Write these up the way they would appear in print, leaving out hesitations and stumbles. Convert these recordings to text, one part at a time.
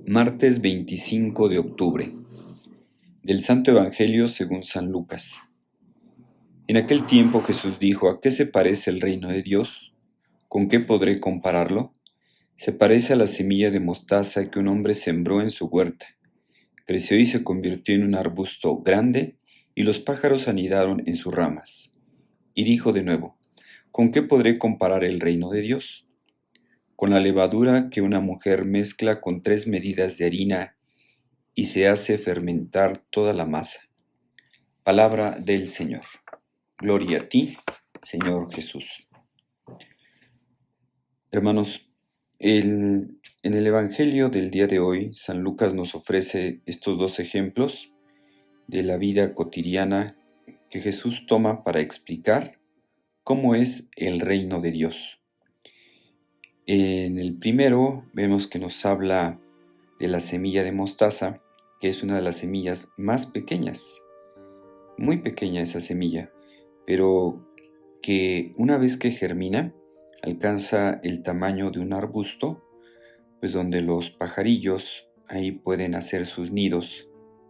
Martes 25 de octubre. Del Santo Evangelio según San Lucas. En aquel tiempo Jesús dijo: ¿A qué se parece el reino de Dios? ¿Con qué podré compararlo? Se parece a la semilla de mostaza que un hombre sembró en su huerta. Creció y se convirtió en un arbusto grande, y los pájaros anidaron en sus ramas. Y dijo de nuevo: ¿Con qué podré comparar el reino de Dios? Con la levadura que una mujer mezcla con 3 medidas de harina y se hace fermentar toda la masa. Palabra del Señor. Gloria a ti, Señor Jesús. Hermanos, en el Evangelio del día de hoy, San Lucas nos ofrece estos 2 ejemplos de la vida cotidiana que Jesús toma para explicar cómo es el reino de Dios. En el primero vemos que nos habla de la semilla de mostaza, que es una de las semillas más pequeñas, muy pequeña esa semilla, pero que una vez que germina, alcanza el tamaño de un arbusto, pues donde los pajarillos ahí pueden hacer sus nidos,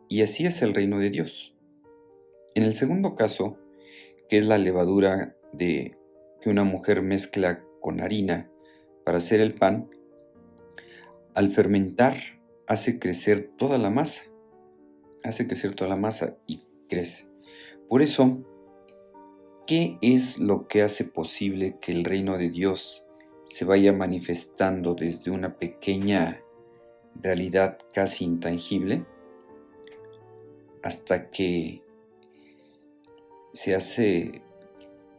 y así es el reino de Dios. En el segundo caso, que es la levadura que una mujer mezcla con harina para hacer el pan, al fermentar hace crecer toda la masa, y crece. Por eso, ¿qué es lo que hace posible que el reino de Dios se vaya manifestando desde una pequeña realidad casi intangible hasta que se hace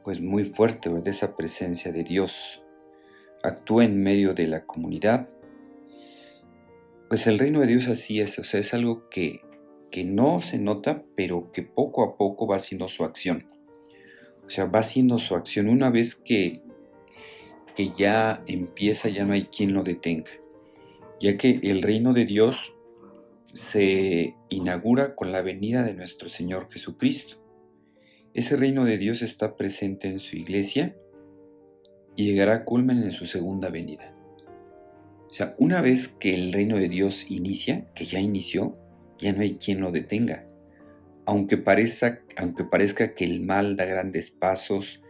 pues muy fuerte, ¿verdad? Esa presencia de Dios actúa en medio de la comunidad? Pues el reino de Dios así es, es algo que no se nota, pero que poco a poco va haciendo su acción. Va haciendo su acción. Una vez que ya empieza, ya no hay quien lo detenga, ya que el reino de Dios se inaugura con la venida de nuestro Señor Jesucristo. Ese reino de Dios está presente en su iglesia y llegará a culmen en su segunda venida. Una vez que el reino de Dios inicia, que ya inició, ya no hay quien lo detenga. Aunque parezca que el mal da grandes pasos,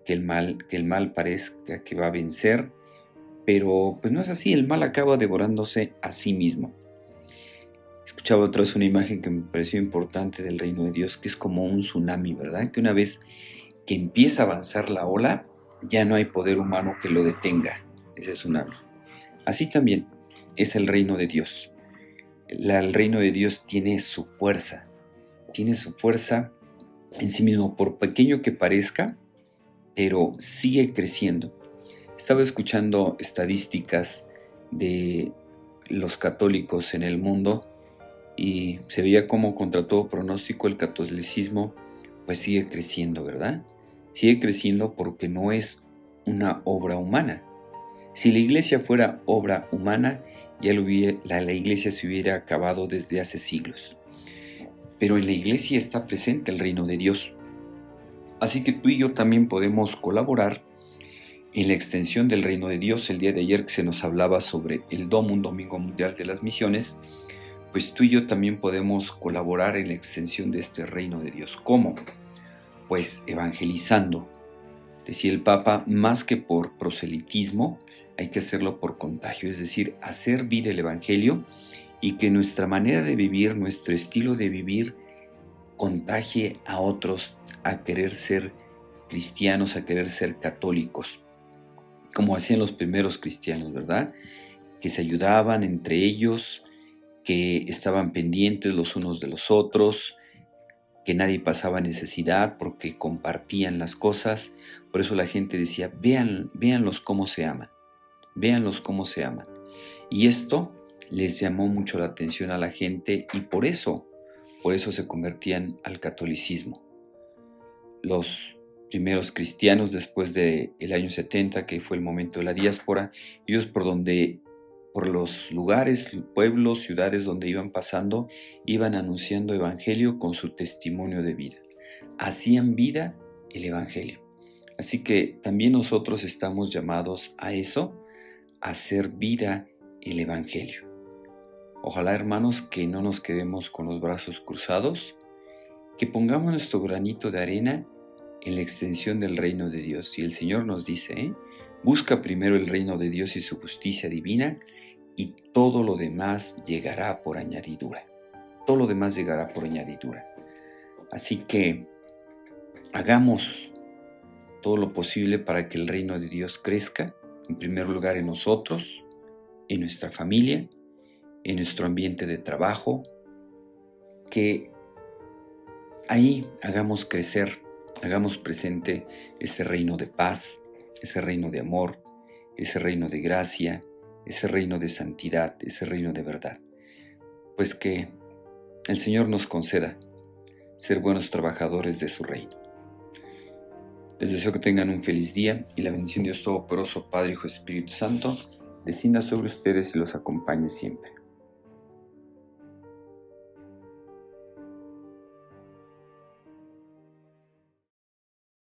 que el mal parezca que va a vencer, pero pues no es así. El mal acaba devorándose a sí mismo. Escuchaba otra vez una imagen que me pareció importante del reino de Dios, que es como un tsunami, ¿verdad? Que una vez que empieza a avanzar la ola, ya no hay poder humano que lo detenga, ese tsunami. Así también es el reino de Dios. El reino de Dios tiene su fuerza en sí mismo, por pequeño que parezca, pero sigue creciendo. Estaba escuchando estadísticas de los católicos en el mundo y se veía cómo, contra todo pronóstico, el catolicismo pues sigue creciendo, ¿verdad? Sigue creciendo porque no es una obra humana. Si la iglesia fuera obra humana, ya la iglesia se hubiera acabado desde hace siglos. Pero en la iglesia está presente el reino de Dios. Así que tú y yo también podemos colaborar en la extensión del reino de Dios. El día de ayer que se nos hablaba sobre el DOM, un Domingo Mundial de las Misiones, pues tú y yo también podemos colaborar en la extensión de este reino de Dios. ¿Cómo? Pues evangelizando. Decía el Papa, más que por proselitismo, hay que hacerlo por contagio, es decir, hacer vida el Evangelio y que nuestra manera de vivir, nuestro estilo de vivir, contagie a otros a querer ser cristianos, a querer ser católicos, como hacían los primeros cristianos, ¿verdad? Que se ayudaban entre ellos, que estaban pendientes los unos de los otros, que nadie pasaba necesidad porque compartían las cosas. Por eso la gente decía, véanlos cómo se aman, Y esto les llamó mucho la atención a la gente y por eso se convertían al catolicismo. Los primeros cristianos, después del año 70, que fue el momento de la diáspora, ellos por los lugares, pueblos, ciudades donde iban pasando, iban anunciando evangelio con su testimonio de vida. Hacían vida el evangelio. Así que también nosotros estamos llamados a eso, a hacer vida el evangelio. Ojalá, hermanos, que no nos quedemos con los brazos cruzados, que pongamos nuestro granito de arena en la extensión del reino de Dios. Y el Señor nos dice, busca primero el reino de Dios y su justicia divina, y todo lo demás llegará por añadidura. Todo lo demás llegará por añadidura. Así que hagamos todo lo posible para que el reino de Dios crezca, en primer lugar en nosotros, en nuestra familia, en nuestro ambiente de trabajo, que ahí hagamos crecer, hagamos presente ese reino de paz, ese reino de amor, ese reino de gracia, ese reino de santidad, ese reino de verdad. Pues que el Señor nos conceda ser buenos trabajadores de su reino. Les deseo que tengan un feliz día y la bendición de Dios Todopoderoso, Padre, Hijo y Espíritu Santo, descienda sobre ustedes y los acompañe siempre.